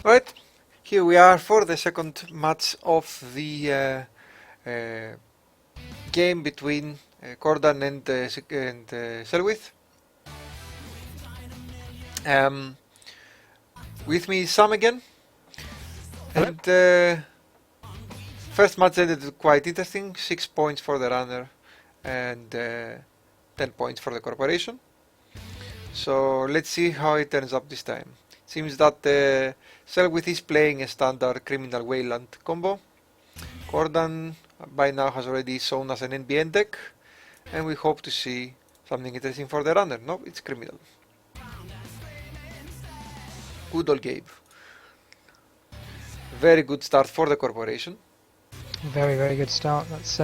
Right, here we are for the second match of the game between Kordan and selwyth. With me is Sam again, and first match ended quite interesting. 6 points for the runner and 10 points for the corporation. So let's see how it turns up this time. Seems that selwyth is playing a standard criminal wayland combo. Kordan by now has already shown us an NBN deck, and we hope to see something interesting for the runner. No, it's criminal. Good old Gabe. Very good start for the corporation. Very, very good start. That's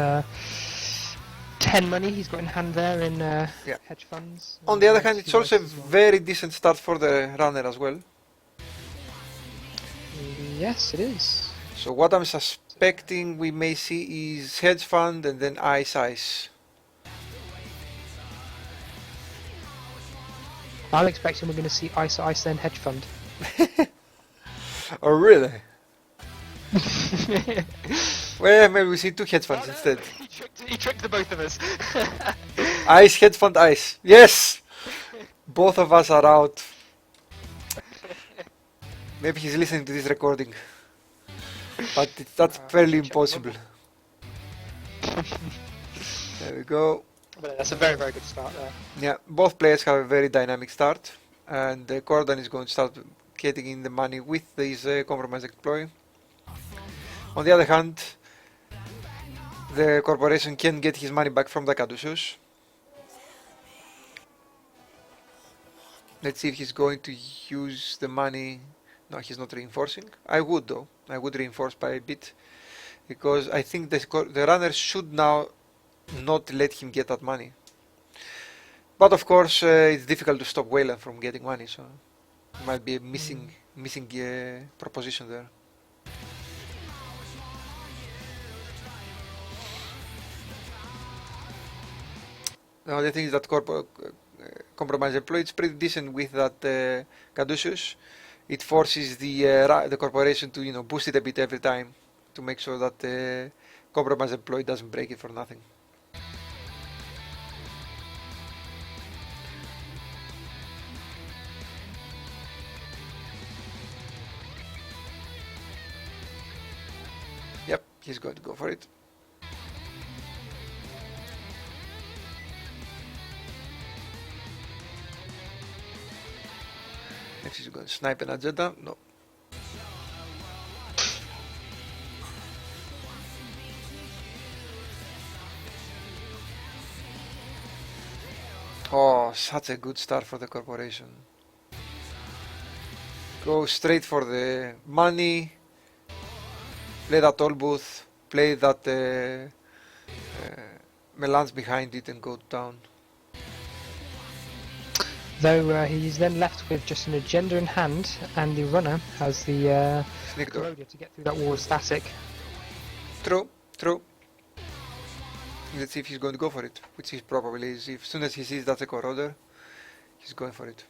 10 money he's got in hand there in hedge funds. On the other hand, it's also a very decent start for the runner as well. Yes, it is. So what I'm suspecting we may see is hedge fund and then ice. I'm expecting we're going to see ice then hedge fund. Oh really? Well, maybe we see two hedge funds instead. He tricked the both of us. Ice, hedge fund, ice. Yes! Both of us are out. Maybe he's listening to this recording. But that's fairly impossible. There we go. But that's a very, very good start there. Yeah, both players have a very dynamic start. And Kordan is going to start getting in the money with this compromise exploit. On the other hand, the corporation can get his money back from the Caduceus. Let's see if he's going to use the money. No, he's not reinforcing. I would though. I would reinforce by a bit. Because I think the runner should now not let him get that money. But of course, it's difficult to stop Wayland from getting money, so it might be a missing proposition there. Now the thing is that compromise employee is pretty decent with that Caduceus. It forces the corporation to boost it a bit every time to make sure that the compromise employee doesn't break it for nothing. Yep, he's going to go for it. Next he's going to snipe an agenda. No. Oh, such a good start for the corporation. Go straight for the money. Play that toll booth. Play that melange behind it and go down. Though he's then left with just an agenda in hand, and the runner has the corroder to get through that wall of static. True. Let's see if he's going to go for it, which he probably is. As soon as he sees that's a corroder, he's going for it.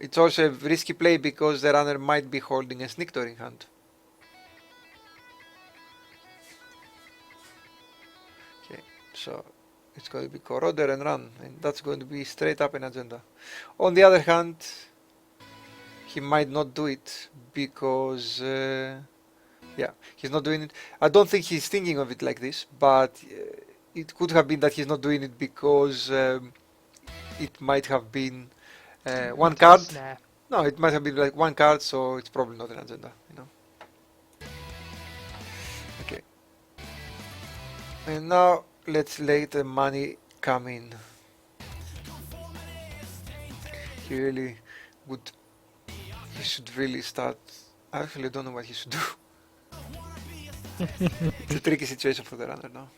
It's also a risky play because the runner might be holding a sneak door in hand. Okay, so it's going to be corroder and run, and that's going to be straight up an agenda. On the other hand, he might not do it because he's not doing it. I don't think he's thinking of it like this, but it could have been that he's not doing it because it might have been one card. No, it might have been like one card, so it's probably not an agenda, Okay. And now let's let the money come in. He really would. He should really start. I actually don't know what he should do. It's a tricky situation for the runner now.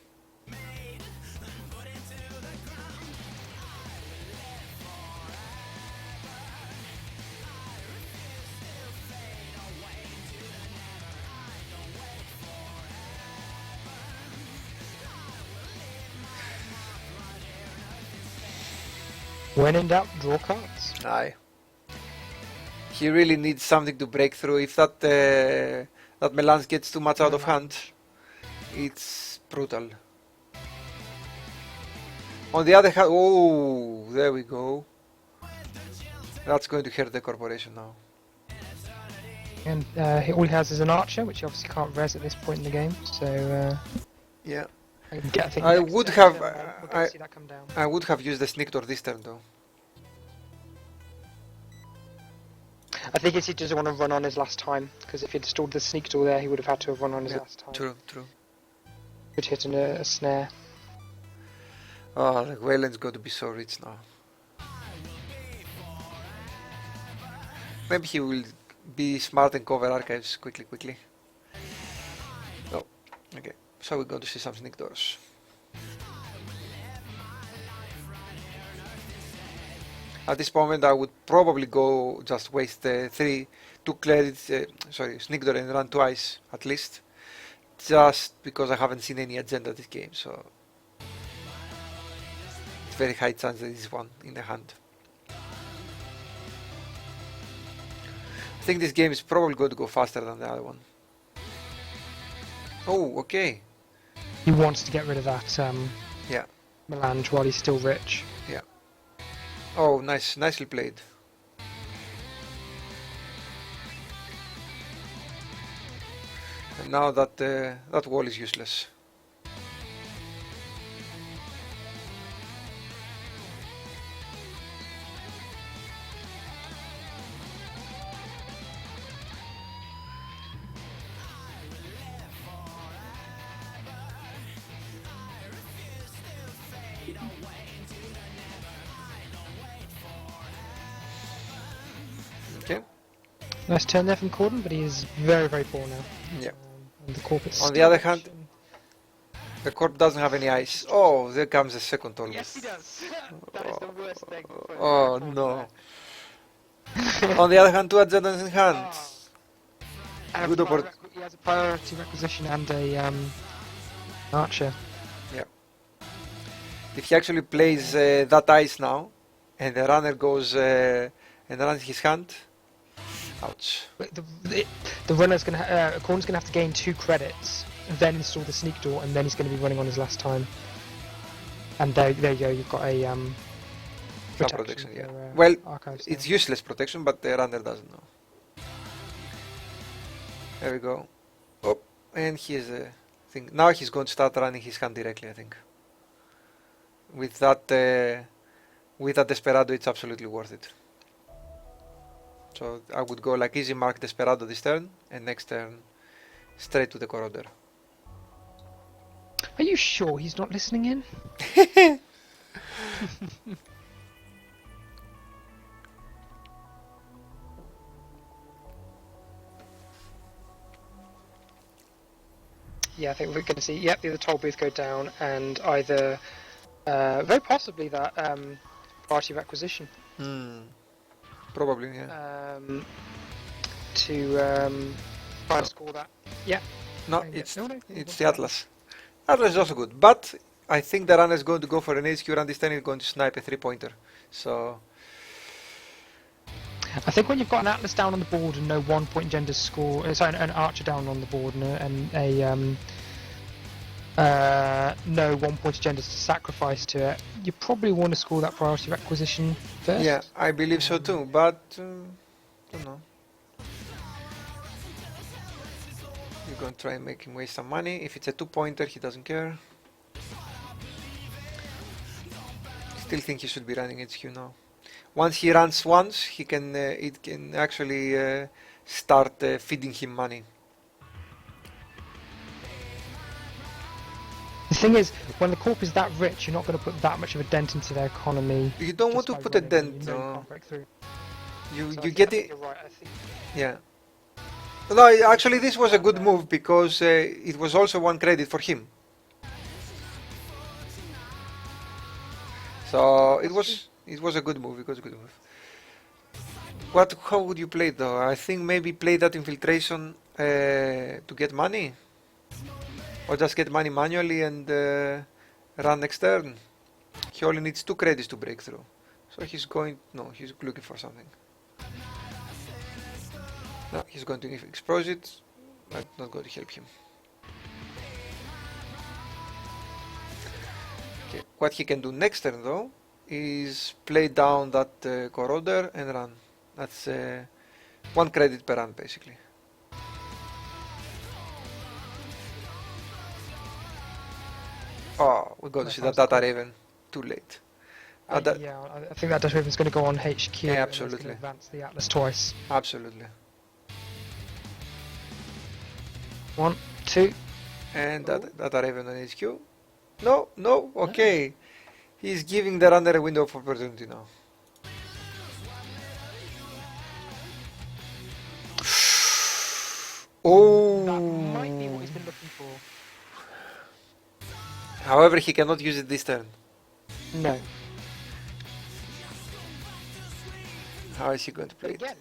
When in doubt, draw cards. Aye. He really needs something to break through. If that that melange gets too much out of hand, it's brutal. On the other hand, oh, there we go. That's going to hurt the corporation now. And all he has is an archer, which he obviously can't res at this point in the game. So Yeah. I think I next would turn, have. we'll get to see that come down. I would have used the sneak door this turn though. I think he doesn't want to run on his last time, because if he'd installed the sneak door there, he would have had to have run on his last time. True, true. Could hit a snare. Oh, the Wayland's going to be so rich now. Maybe he will be smart and cover archives quickly. Oh, okay. So we're going to see some sneak doors. At this moment, I would probably go just waste two credits, sneak door and run twice at least, just because I haven't seen any agenda this game. So it's very high chance there is one in the hand. I think this game is probably going to go faster than the other one. Oh, okay. He wants to get rid of that Yeah. melange while he's still rich. Yeah. Oh, nicely played. And now that that wall is useless. Okay. Nice turn there from Kordan, but he is very, very poor now. Yeah. And the corp is On the other hand, the corp doesn't have any ice. Oh, there comes the second almost. yes, he does. That is the worst thing. For Oh no. On the other hand, two agendas in hand. Good He has a priority requisition and a archer. Yeah. If he actually plays that ice now, and the runner goes and runs his hand, ouch. But the runner's gonna Kordan's gonna have to gain 2 credits, then install the sneak door, and then he's gonna be running on his last time. And there you go. You've got a Some protection, yeah. for, Well, archives it's now. useless protection, but the runner doesn't know. There we go. Oh, and here's the thing. Now he's going to start running his hand directly, I think. With that Desperado, it's absolutely worth it. So I would go like easy mark Desperado this turn, and next turn straight to the Corroder. Are you sure he's not listening in? Yeah, I think we're going to see, yep, the other toll booth go down, and either, very possibly that party requisition. Probably, yeah. To try and score that. Yeah. No, and it's no, the Atlas. Atlas is also good, but I think the runner is going to go for an HQ run this time. He's going to snipe a 3-pointer. So I think when you've got an Atlas down on the board and no 1-point gender score, sorry, an Archer down on the board and no 1-point agendas to sacrifice to it, you probably want to score that priority requisition first. yeah, I believe so too, but don't know. You're going to try and make him waste some money. If it's a 2-pointer, he doesn't care. Still think he should be running HQ now. Once he runs once, he can it can actually start feeding him money. The thing is, when the corp is that rich, you're not going to put that much of a dent into their economy. You don't want to by put a running, dent. you know you can't break through. You So I you think- get I think it. You're right. I think Yeah. No, actually, this was a good move because it was also 1 credit for him. So it was a good move. It was a good move. How would you play it though? I think maybe play that infiltration to get money, or just get money manually and run next turn. He only needs 2 credits to break through. So he's looking for something. No, he's going to expose it, but not going to help him. Okay, what he can do next turn though is play down that corroder and run. That's 1 credit per run basically. Oh, we're going to see that data raven. Too late. Yeah, I think that data raven's going to go on HQ. Yeah, And absolutely. it's going to advance the Atlas twice. Absolutely. 1, 2. And data raven on HQ. No, no, okay. He's giving the runner a window of opportunity now. Oh. That might be what he's been looking for. However, he cannot use it this turn. No. How is he going to But play it? again,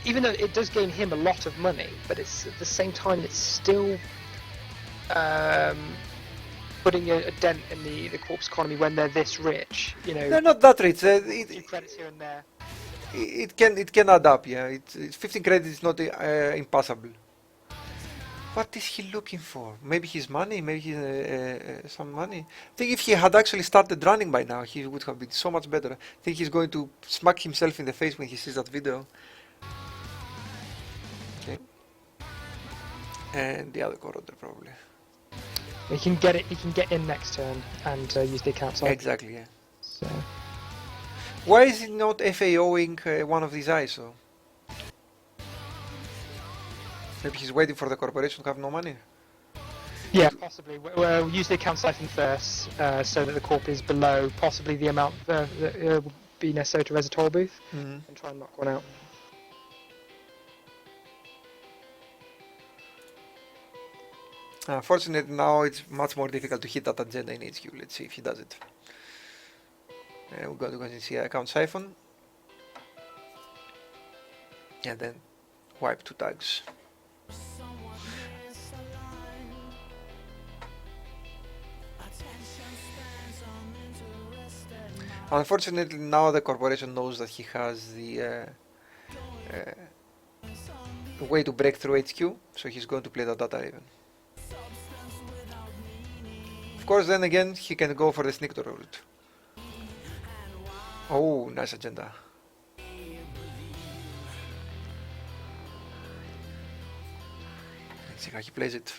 even though it does gain him a lot of money, but it's at the same time it's still putting a dent in the corpse economy when they're this rich. You know, They're not that rich. a few credits here and there. It can add up. Yeah, it's 15 credits is not impossible. What is he looking for? Maybe his money. Maybe he's some money. I think if he had actually started running by now, he would have been so much better. I think he's going to smack himself in the face when he sees that video. Okay. And the other corridor probably. He can get it. He can get in next turn and use the account side. Exactly. Yeah. So Why is he not FAOing one of these ISO? Maybe he's waiting for the corporation to have no money. yeah, possibly. We'll use the account siphon first, so that the corp is below possibly the amount that would be necessary to res a toll booth, and try and knock one out. Unfortunately, now it's much more difficult to hit that agenda in HQ. Let's see if he does it. We're going to go and see account siphon. And then wipe 2 tags. Unfortunately, now the corporation knows that he has the way to break through HQ, so he's going to play the data raven. Of course, then again, he can go for the sneak door route. Oh, nice agenda. Let's see how he plays it.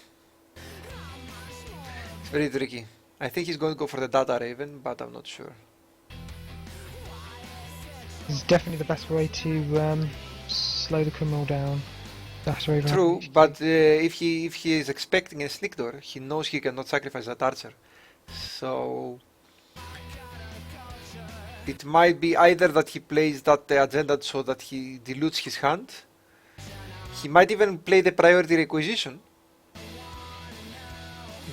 It's very tricky. I think he's going to go for the data raven, but I'm not sure. This is definitely the best way to slow the criminal down. That's very True, but if he is expecting a sneak door, he knows he cannot sacrifice that archer. So it might be either that he plays that agenda so that he dilutes his hand. He might even play the priority requisition,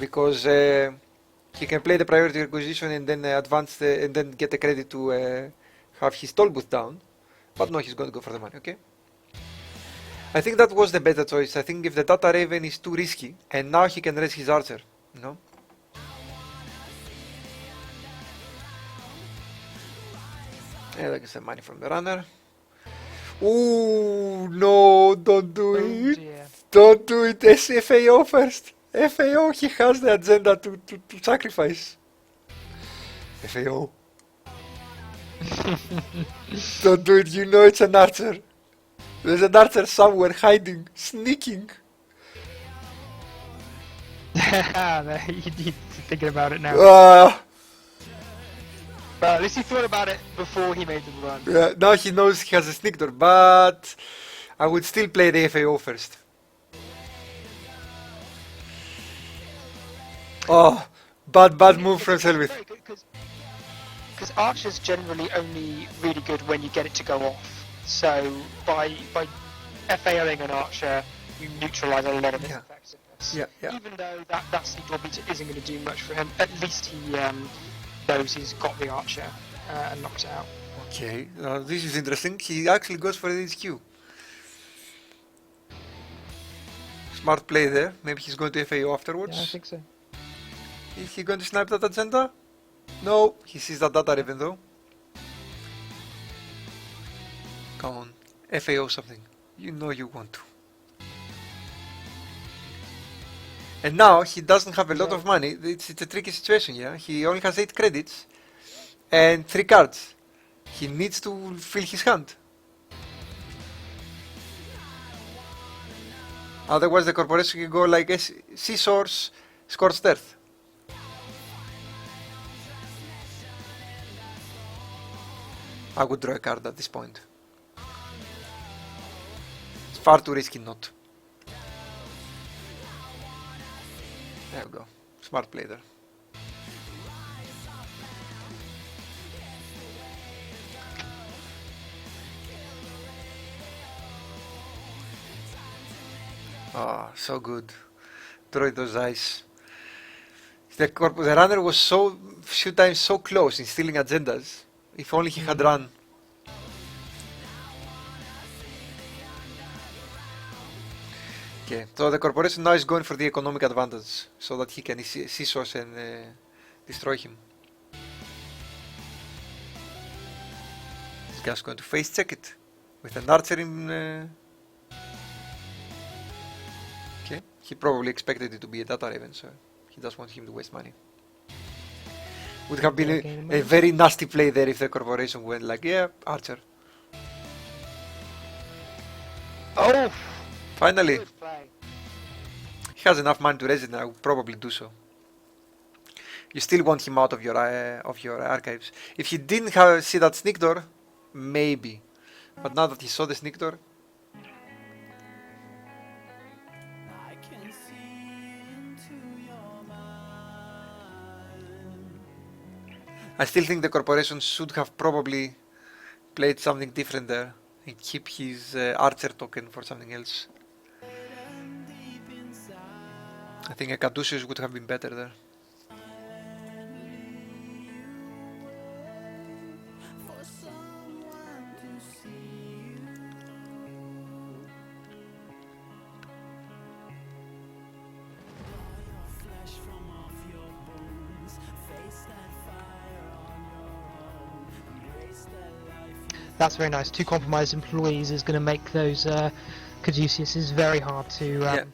because he can play the priority requisition and then advance and then get the credit to have his toll booth down. But no, he's going to go for the money. Okay. I think that was the better choice. I think if the data raven is too risky, and now he can raise his archer, you know. And like I said, money from the runner. Ooh, no, don't do it. Dear. Don't do it. FAO first. FAO, he has the agenda to sacrifice. FAO. Don't do it, you know it's an archer. There's an archer somewhere hiding, sneaking. He's thinking about it now. But at least he thought about it before he made the run. Yeah, now he knows he has a sneak door, but I would still play the FAO first. Oh, bad move from selwyth. Because Archer's generally only really good when you get it to go off. So by FAOing an Archer, you neutralise a lot of its effectiveness. Yeah. Even though that sneak door beater isn't going to do much for him, at least he knows he's got the Archer and knocked it out. Okay, this is interesting. He actually goes for the HQ. Smart play there. Maybe he's going to FAO afterwards. Yeah, I think so. Is he going to snipe that agenda? No, he sees that data raven though. Come on, FAO something. You know you want to. And now he doesn't have a lot of money. It's a tricky situation, yeah? He only has 8 credits and 3 cards. He needs to fill his hand. Otherwise the corporation can go like Scissors, Scorched Earth. I would draw a card at this point. It's far too risky not. There we go. Smart play there. Oh, so good. Drawing those eyes. The runner was so few times so close in stealing agendas. If only he had run. Okay, so the corporation now is going for the economic advantage so that he can scissors and destroy him. This guy's going to face check it with an archer in. Okay, he probably expected it to be a data raven, so he doesn't want him to waste money. Would have been a very nasty play there if the corporation went like, yeah, archer. Oh! Finally! Good play. He has enough money to raise it, and I would probably do so. You still want him out of your archives. If he didn't see that sneak door, maybe. But now that he saw the sneak door, I still think the corporation should have probably played something different there and keep his archer token for something else. I think a Caduceus would have been better there. That's very nice. 2 compromised employees is going to make those Caduceuses very hard to. Yeah.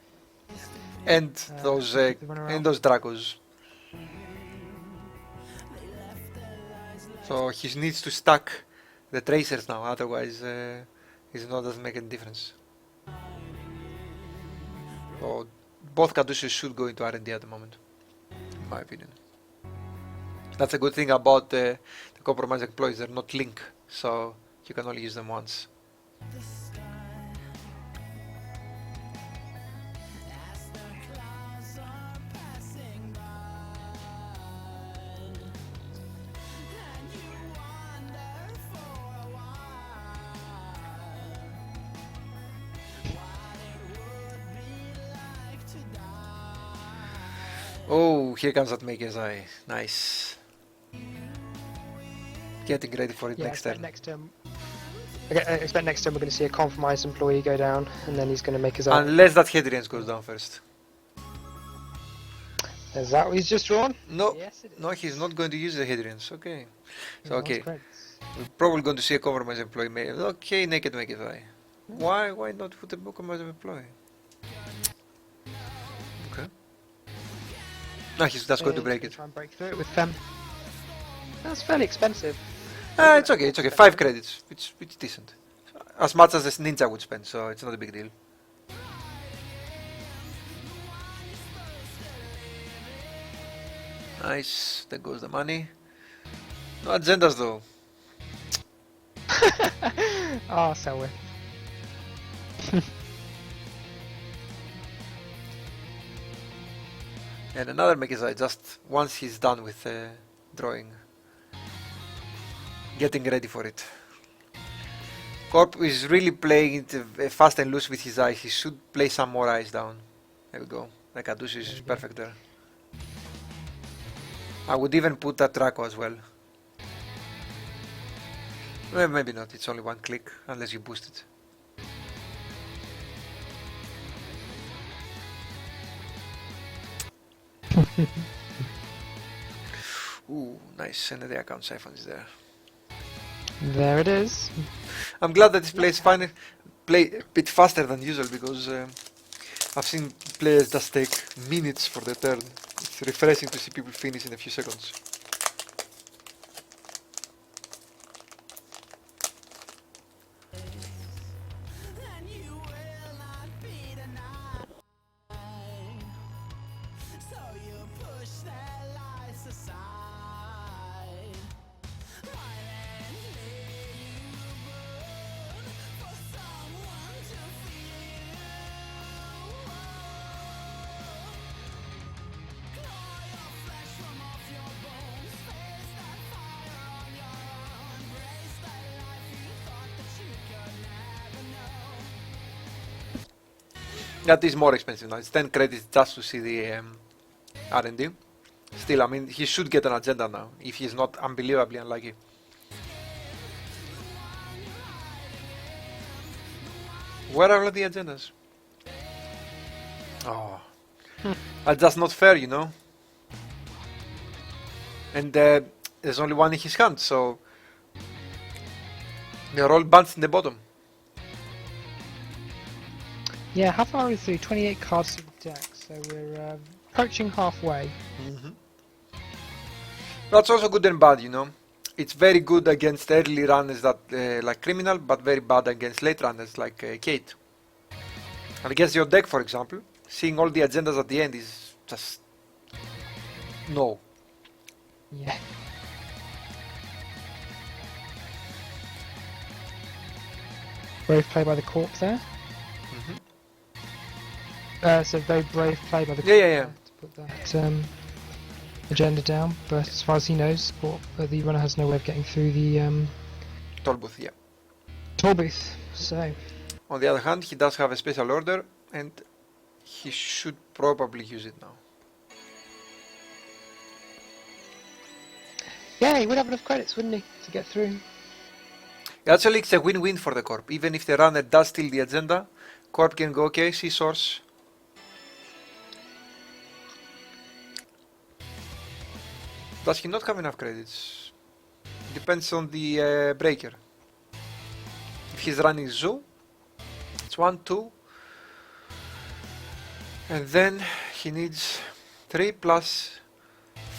And those Dracos. So he needs to stack the tracers now, otherwise it doesn't make any difference. So both Caduceus should go into R&D at the moment, in my opinion. That's a good thing about the compromised employees, they're not link, so you can only use them once. Oh, here comes that Maker's Eye. Nice. Getting ready for it next turn. Next turn. Okay, I expect next turn we're going to see a compromised employee go down, and then he's going to make his own. Unless that Hedrians goes down first. Is that what he's just drawn? No, Yes, it is. no, he's not going to use the Hedrians. Okay. So, okay. Credits. We're probably going to see a compromised employee. Okay, naked Maker's Eye. Why not put a compromised employee? Okay. No, he's just going to break it. Try and break through it with them. That's fairly expensive. It's okay, it's okay. 5 credits. It's decent. As much as this ninja would spend, so it's not a big deal. Nice. There goes the money. No agendas though. Oh, selwyth. And another Maker's Eye just once he's done with drawing. Getting ready for it. Corp is really playing it fast and loose with his eyes. He should play some more eyes down. There we go. The Caduceus is perfect there. I would even put that Draco as well. Well, maybe not. It's only 1 click unless you boost it. Ooh, nice. And the account siphon is there. There it is. I'm glad that this place finally. play a bit faster than usual because I've seen players just take minutes for the turn. It's refreshing to see people finish in a few seconds. That is more expensive now. It's 10 credits just to see the R&D. Still, I mean, he should get an agenda now, if he's not unbelievably unlucky. Where are all the agendas? Oh, that's just not fair, you know. And there's only one in his hand, so they're all bunched in the bottom. Yeah, how far are we through? 28 cards to the deck, so we're approaching halfway. That's also good and bad, you know. It's very good against early runners that like Criminal, but very bad against late runners like Kate. And against your deck, for example, seeing all the agendas at the end is just no. Yeah. Brave play by the corpse there. So very brave play by the corpse Yeah. to put that agenda down, but as far as he knows, the runner has no way of getting through the Toll booth, yeah. toll booth. So On the other hand, he does have a special order, and he should probably use it now. yeah, he would have enough credits, wouldn't he, to get through? Actually, it's a win-win for the Corp. Even if the runner does steal the agenda, Corp can go, okay, see source. Does he not have enough credits? Depends on the breaker. If he's running Zoo, it's 1, 2. And then he needs 3 plus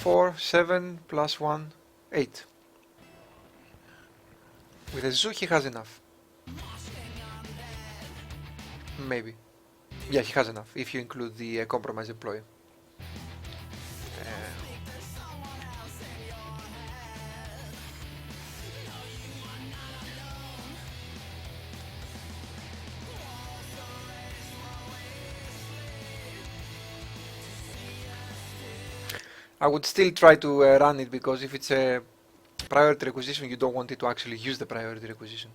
4, 7 plus 1, 8. With a Zoo he has enough. Maybe. Yeah, he has enough, if you include the compromise employee. I would still try to run it, because if it's a priority requisition, you don't want it to actually use the priority requisition.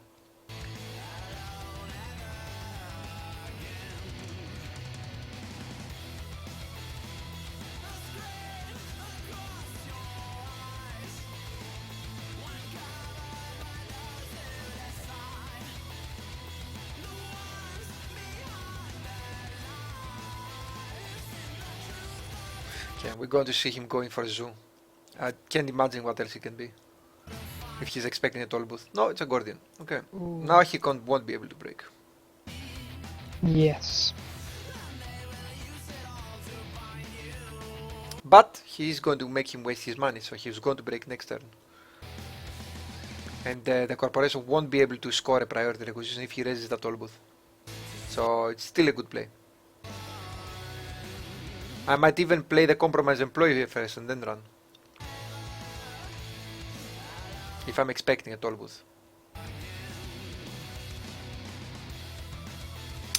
Yeah, we're going to see him going for a Zoo. I can't imagine what else he can be. If he's expecting a toll booth. No, it's a Guardian. Okay. Ooh. Now he won't be able to break. Yes. But he's going to make him waste his money, so he's going to break next turn. And the corporation won't be able to score a priority requisition if he raises that toll booth. So it's still a good play. I might even play the compromise employee first and then run. If I'm expecting a toll booth.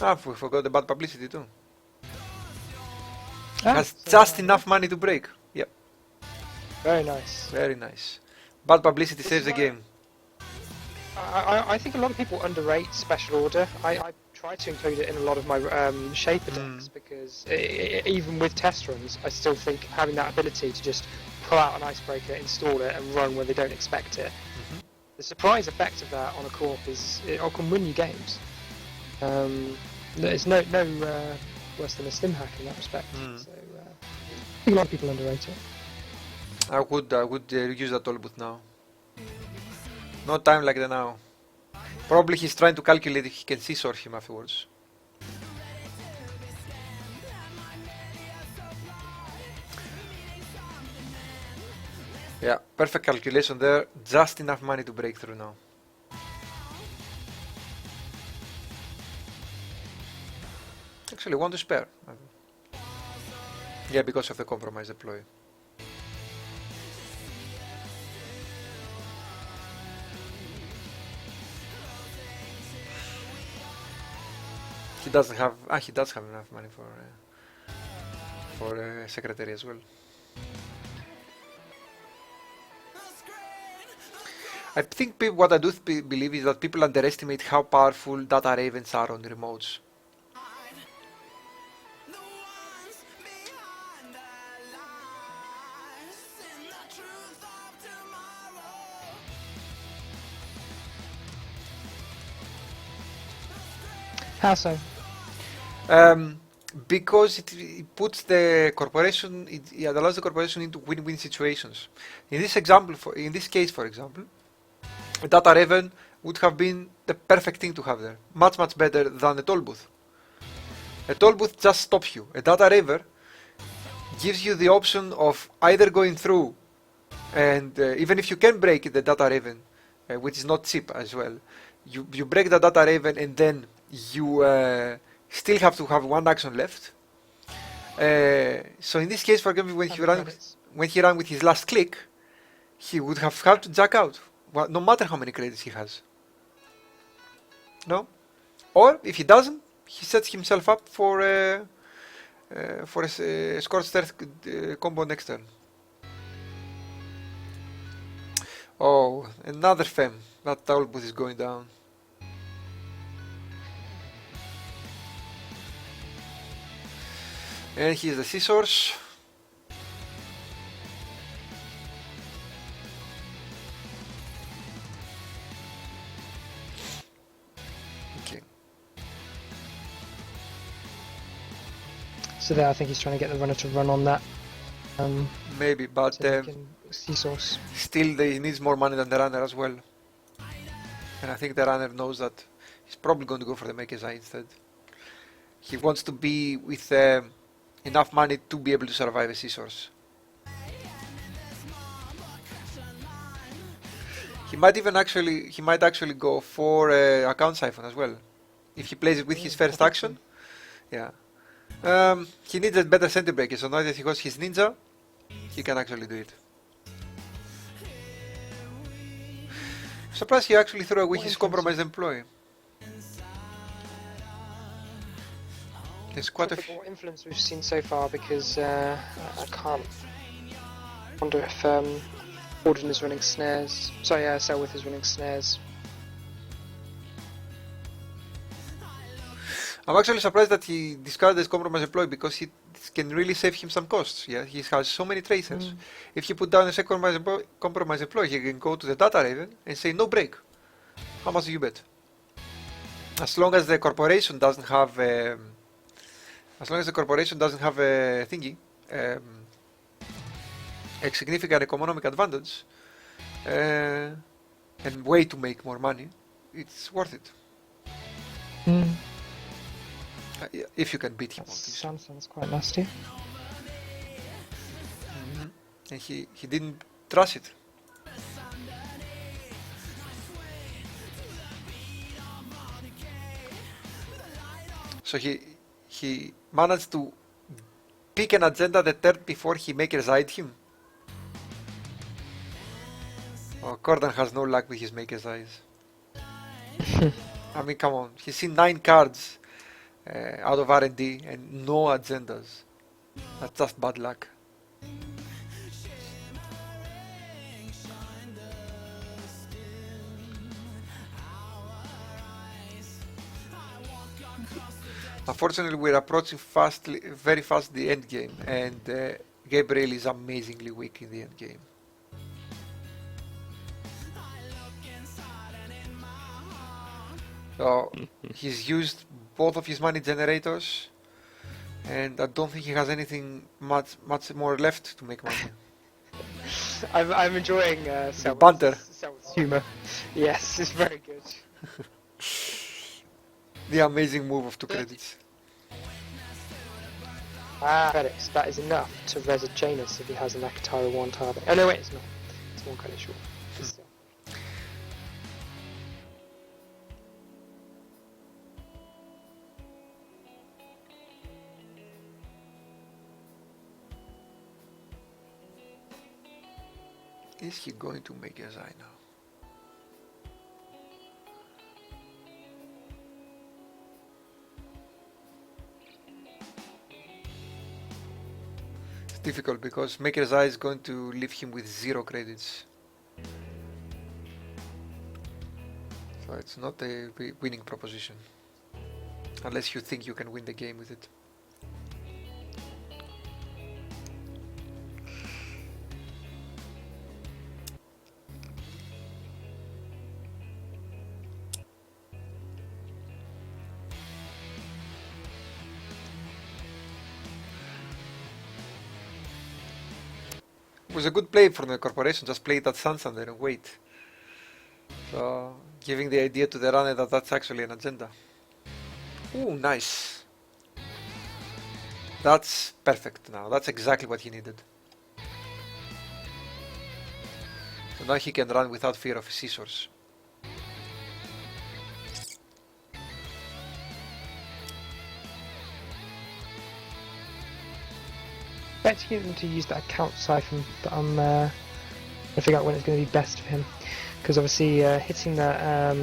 Ah, we forgot the bad publicity too. Has just enough money to break. Yep. Very nice. Very nice. Bad publicity saves the game. I think a lot of people underrate special order. I try to include it in a lot of my shaper decks because even with test runs, I still think having that ability to just pull out an icebreaker, install it, and run when they don't expect it. The surprise effect of that on a corp is it can win you games. There's no worse than a stim hack in that respect. So I think a lot of people underrate it. I would use that toll booth now. No time like the now. Probably he's trying to calculate if he can scissor him afterwards. Yeah, perfect calculation there. Just enough money to break through now. Actually, one to spare. Yeah, because of the compromise deploy. He doesn't have. He does have enough money for secretary as well. I think what I do believe is that people underestimate how powerful data ravens are on remotes. How so? Because it puts the corporation, it allows the corporation into win-win situations. In this example, in this case, for example, a data raven would have been the perfect thing to have there. Much, much better than a toll booth. A toll booth just stops you. A data raver gives you the option of either going through, and even if you can break the data raven, which is not cheap as well, you break the data raven and then you still have to have one action left. So in this case, for example, when he ran with his last click, he would have had to jack out, no matter how many credits he has. No? Or if he doesn't, he sets himself up for a Scorched Earth combo next turn. Oh, another fem. That toll booth is going down. And here's the scissors. Okay. So there, I think he's trying to get the runner to run on that. Maybe, but still he needs more money than the runner as well. And I think the runner knows that he's probably going to go for the Maker's Eye instead. He wants to be with enough money to be able to survive a scissors. He might actually go for account siphon as well. If he plays it with his first action. Yeah. He needs a better center breaker, so now that he got his ninja, he can actually do it. Surprised he actually threw away his compromised employee. There's quite a few more influence we've seen so far, because I can't wonder if Kordan is running snares. Sorry, selwyth is running snares. I'm actually surprised that he discarded his compromise employee, because he can really save him some costs. Yeah, he has so many tracers. If you put down a second compromise employee, he can go to the data raven and say no break. How much do you bet? As long as the corporation doesn't have a thingy, a significant economic advantage, and way to make more money, it's worth it. If you can beat him. Sounds quite nasty. And he didn't trust it. So he managed to pick an agenda the turn before he Maker's Eyed him. Oh, Kordan has no luck with his Maker's Eyes. I mean, come on. He's seen 9 cards out of R&D and no agendas. That's just bad luck. Unfortunately, we're approaching very fast the end game, and Gabriel is amazingly weak in the end game. So he's used both of his money generators, and I don't think he has anything much more left to make money. I'm enjoying the banter. Selwyth's humour. Yes, it's very good. The amazing move of 2 credits. Credits. That is enough to res a Janus if he has an Akatara 1 target. Oh no, wait, it's not. It's 1 credit short. But still. Is he going to make a Zai now? It's difficult because Maker's Eye is going to leave him with 0 credits. So it's not a winning proposition. Unless you think you can win the game with it. It was a good play from the corporation, just play that Sansan there and wait. So, giving the idea to the runner that that's actually an agenda. Ooh, nice. That's perfect now, that's exactly what he needed. So now he can run without fear of scissors. Expecting him to use that account siphon, but I'm trying to figure out when it's going to be best for him. Because obviously hitting that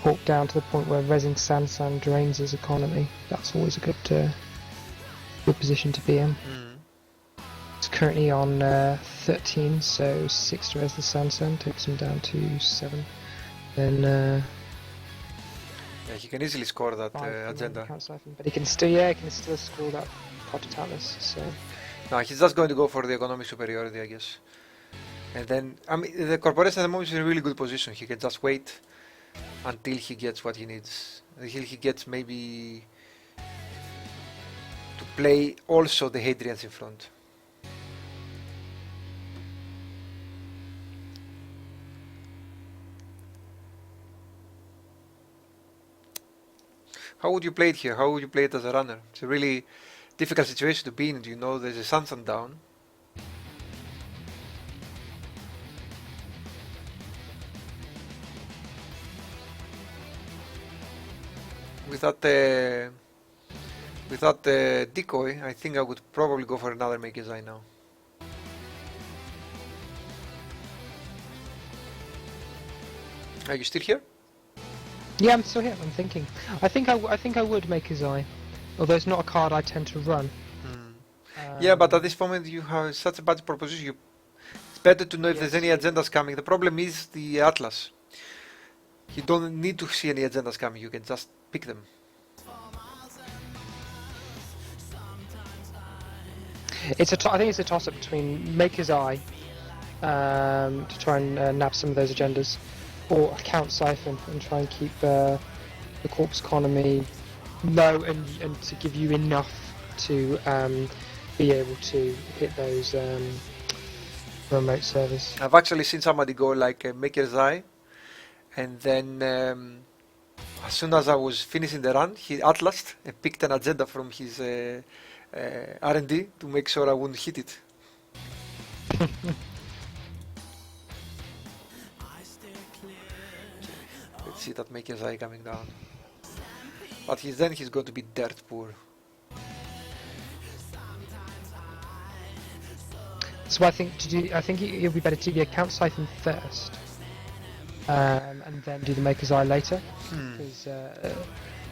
hawk down to the point where resing Sansan drains his economy, that's always a good position to be in. It's currently on 13, so 6 to res the Sansan, takes him down to 7. Then yeah, he can easily score that agenda. But he can still score that Project Atlas. So No, he's just going to go for the economic superiority, I guess. And then, I mean, the corporation at the moment is in a really good position. He can just wait until he gets what he needs. Until he gets maybe to play also the Hadrians in front. How would you play it here? How would you play it as a runner? It's a really difficult situation to be in. You know, there's a Sansan down. Without the decoy, I think I would probably go for another Maker's Eye now. Are you still here? yeah, I'm still here. I'm thinking. I think I would make his eye, although it's not a card I tend to run. Yeah, but at this moment you have such a bad proposition. It's better to know if there's any agendas coming. The problem is the Atlas. You don't need to see any agendas coming. You can just pick them. I think it's a toss-up between Maker's Eye to try and nab some of those agendas, or Account Siphon and try and keep the corpse economy low and to give you enough to be able to hit those remote servers. I've actually seen somebody go like a Maker's Eye, and then as soon as I was finishing the run, he atlased and picked an agenda from his R&D to make sure I wouldn't hit it. Let's see that Maker's Eye coming down. But he's going to be dirt poor. So I think it'll be better to do the Account Siphon first, and then do the Maker's Eye later, because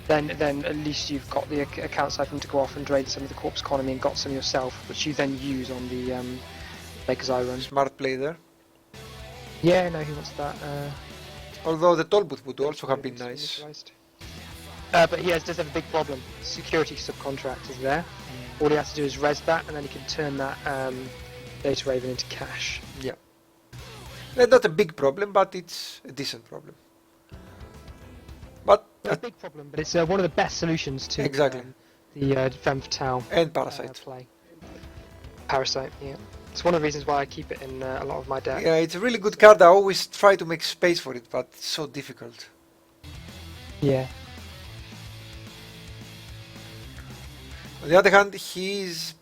then at least you've got the Account Siphon to go off and drain some of the corpse economy and got some yourself, which you then use on the Maker's Eye run. Smart play there. Yeah, no, he wants that. Although the toll booth would also have been nice. But he does have a big problem. Security subcontract is there. All he has to do is res that, and then he can turn that Data Raven into cash. Yeah. Not a big problem, but it's a decent problem. But Not a big problem, but it's one of the best solutions to exactly the Femme Fatale and Parasite. play. Parasite, yeah. It's one of the reasons why I keep it in a lot of my decks. Yeah, it's a really good card. I always try to make space for it, but it's so difficult. Yeah. On the other hand, he's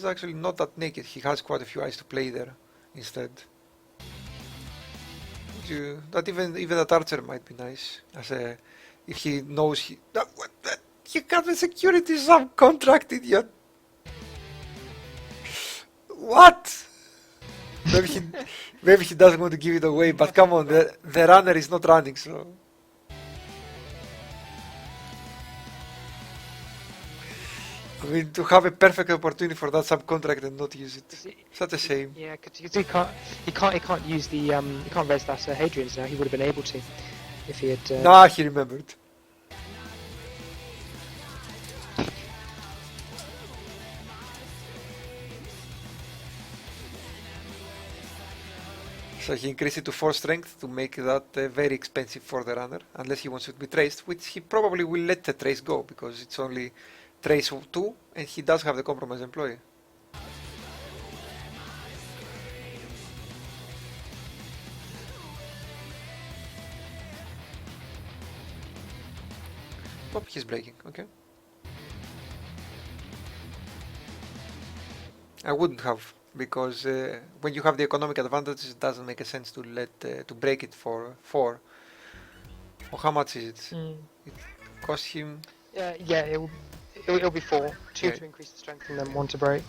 actually not that naked. He has quite a few eyes to play there instead. That even that archer might be nice as a if he knows you got the security subcontract, idiot. What? Maybe he doesn't want to give it away, but come on, the runner is not running, so. I mean, to have a perfect opportunity for that subcontract and not use it, such a shame. Yeah, because he can't use the he can't raise that Hadrian's now. He would have been able to if he had. Nah, he remembered. So he increased it to 4 strength to make that very expensive for the runner, unless he wants it to be traced, which he probably will let the trace go, because it's only trace 2, and he does have the compromise employee. Oh, he's breaking, okay. I wouldn't have, because when you have the economic advantage, it doesn't make a sense to to break it for 4. Or how much is it? It cost him. Yeah, it'll be 4. 2 Yeah. to increase the strength and then 1 to break.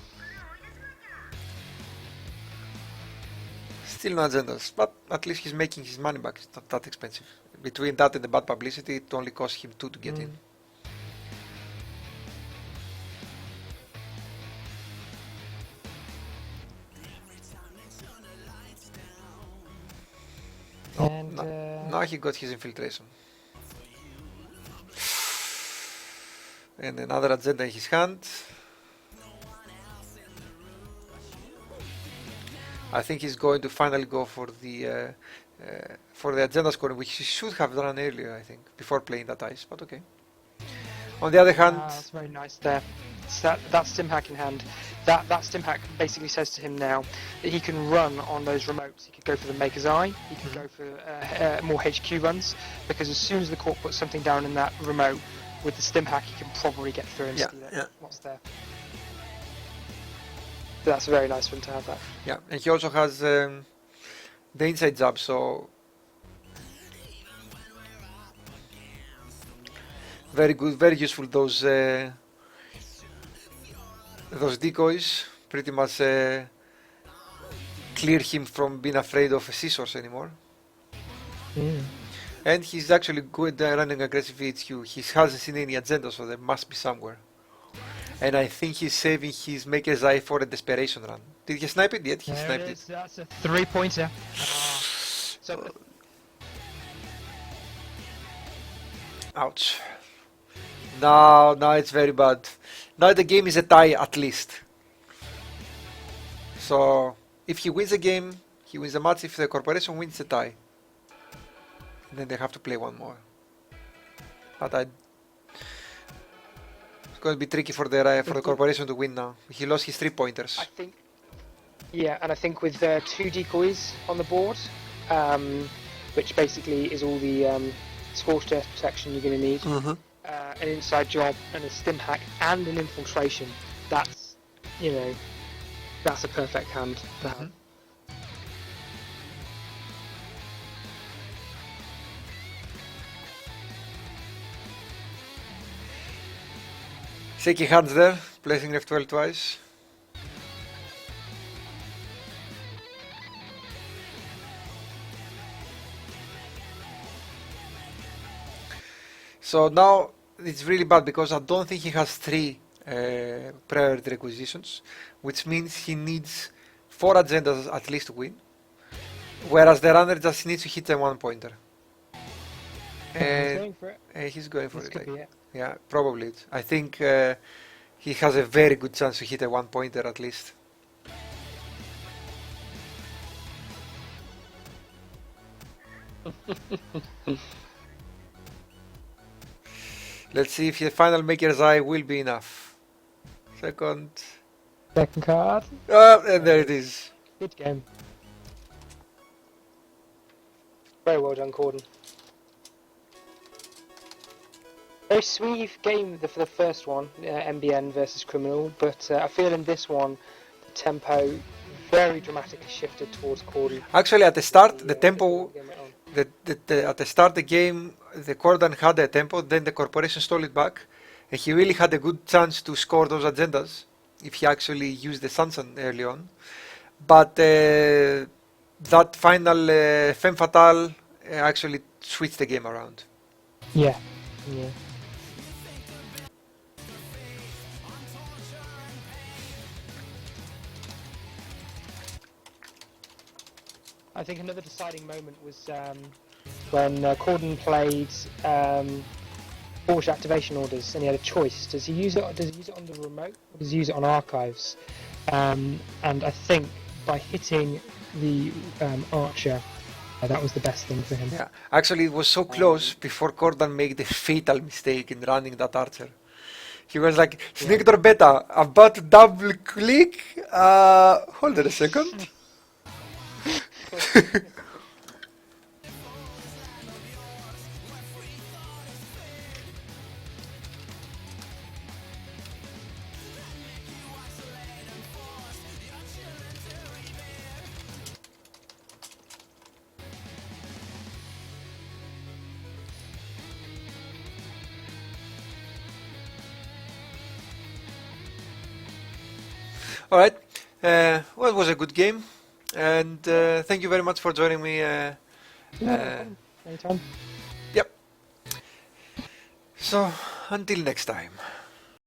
Still no agendas, but at least he's making his money back. It's not that expensive. Between that and the bad publicity, it only costs him 2 to get in. And Now he got his infiltration. And another agenda in his hand. I think he's going to finally go for the agenda scoring, which he should have done earlier, I think, before playing that ice, but okay. On the other hand... that's very nice there. So that stim hack in hand. That stim hack basically says to him now that he can run on those remotes. He could go for the Maker's Eye, he could go for more HQ runs, because as soon as the Corp puts something down in that remote, with the stim hack he can probably get through and steal it. What's there? So that's a very nice one to have that. Yeah, and he also has the inside jab, so very good, very useful. Those decoys pretty much clear him from being afraid of a scissors anymore. And he's actually good at running aggressive VHQ. He hasn't seen any agenda, so there must be somewhere. And I think he's saving his Maker's Eye for a desperation run. Did he snipe it? Yet he sniped it. That's a 3-pointer. Ouch. Now it's very bad. Now the game is a tie at least. So if he wins the game, he wins the match. If the corporation wins the tie, then they have to play one more. But it's going to be tricky for the corporation to win now. He lost his 3 pointers. I think. Yeah, and I think with 2 decoys on the board, which basically is all the scorched earth protection you're going to need, an inside job and a stim hack and an infiltration. That's that's a perfect hand to have. Shaky hands there, placing F12 twice. So now it's really bad because I don't think he has 3 priority requisitions, which means he needs 4 agendas at least to win, whereas the runner just needs to hit a 1-pointer. He's going for it. He's going for This it. could be it. Yeah, probably. I think he has a very good chance to hit a 1-pointer at least. Let's see if the final Maker's Eye will be enough. Second card. and there it is. Good game. Very well done, Kordan. Very sweet game for the first one, MBN versus Criminal, but I feel in this one, the tempo very dramatically shifted towards Kordan. Actually, at the start, the bit tempo, more the game went on. at the start the game, the Kordan had a tempo, then the corporation stole it back, and he really had a good chance to score those agendas if he actually used the Sansan early on. But that final femme fatale actually switched the game around. Yeah, yeah. I think another deciding moment was when Kordan played Porsche activation orders, and he had a choice. Does he use it? Does he use it on the remote, or does he use it on archives? And I think by hitting the archer, that was the best thing for him. Yeah, actually, it was so close before Kordan made the fatal mistake in running that archer. He was like, Snake Beta, about to double click. Hold on a second. All right. Well, it was a good game, and thank you very much for joining me. Anytime. Yep. So, until next time.